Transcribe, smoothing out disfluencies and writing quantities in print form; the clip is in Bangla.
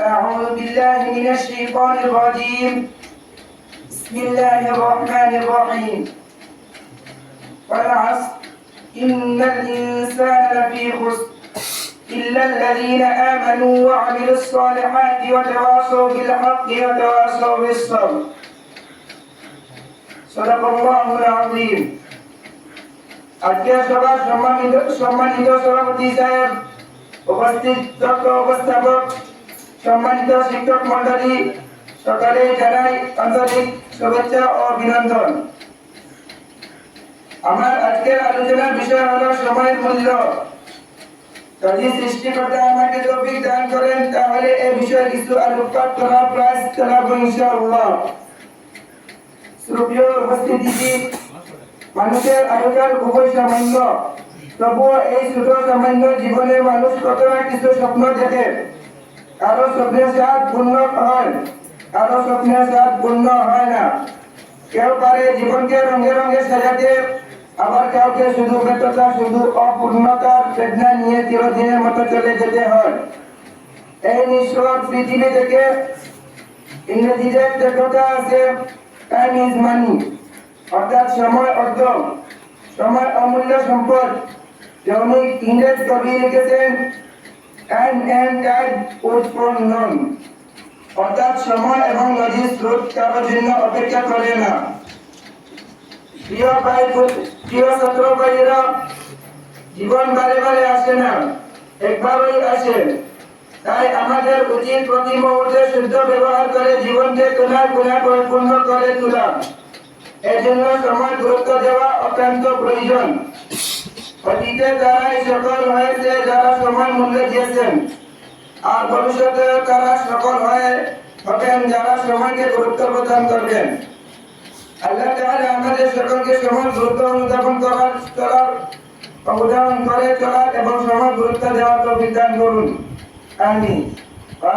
أعوذ بالله من الشيطان الرجيم. بسم الله الرحمن الرحيم. والعصر إن الإنسان لفي خسر إلا الذين آمنوا وعملوا الصالحات وتواصوا بالحق وتواصوا بالصبر. صدق الله العظيم. আজকের সভার সম্মানিত সভাপতি সাহেব, উপস্থিত তথ্য উপস্থাপক, সম্মানিত শিক্ষক মন্ডলী, সকলে জানাই আন্তরিক শুভেচ্ছা ও অভিনন্দন। আমার আজকের আলোচনার বিষয় হলো সময়ের মূল্য। যদি সৃষ্টিকর্তা আমাকে তৌফিক দান করেন তাহলে এই বিষয়ে কিছু আলোকপাত করার প্রয়াস চালাবো ইনশাআল্লাহ। শ্রদ্ধেয় উপস্থিতি, মানুষের আয়ুকাল খুবই সামান্য, তবুও এই ছোট সামান্য জীবনে মানুষ কত না কিছু স্বপ্ন দেখে। কারো স্বপ্নের স্বাদ পূর্ণ হয়, কারো স্বপ্নের স্বাদ পূর্ণ হয় না। কেউ পারে জীবনকে রঙে রঙে সাজাতে, আবার কাউকে শুধু ব্যর্থতা, শুধু অপূর্ণতার বেদনা নিয়ে চিরদিনের মতো চলে যেতে হয়। এই নিষ্ঠুর পৃথিবী থেকে ইংরেজিতে একটা কথা আছে, টাইম ইজ মানি, অর্থাৎ সময় অর্থ, সময় অমূল্য সম্পদ। জনৈক ইংরেজ কবি লিখেছেন, time and tide with for none, অর্থাৎ সময় এবং নদীর স্রোত কারোর জন্য অপেক্ষা করে না। প্রিয় ছাত্র ভাইয়েরা, জীবন বারে বারে আসে না, একবারই আসে। তাই আমাদের উচিত প্রতি মুহূর্তে শুদ্ধ ব্যবহার করে জীবনকে কোনায় কোনায় পরিপূর্ণ করে তোলা। এর জন্য সময় গুরুত্ব দেওয়া অত্যন্ত প্রয়োজন। অতীতে যারাই সফল হয়েছে, যারা সময় মূল্য দিয়েছেন, আর ভবিষ্যতে তারা সফল হবেন যারা সময়কে গুরুত্ব প্রদান করবেন। আল্লাহ তাআলা আমাদের সকলকে সময় গুরুত্ব অনুধাবন করার এবং সময় গুরুত্ব দেওয়ার তৌফিক দান করুন। আমিন।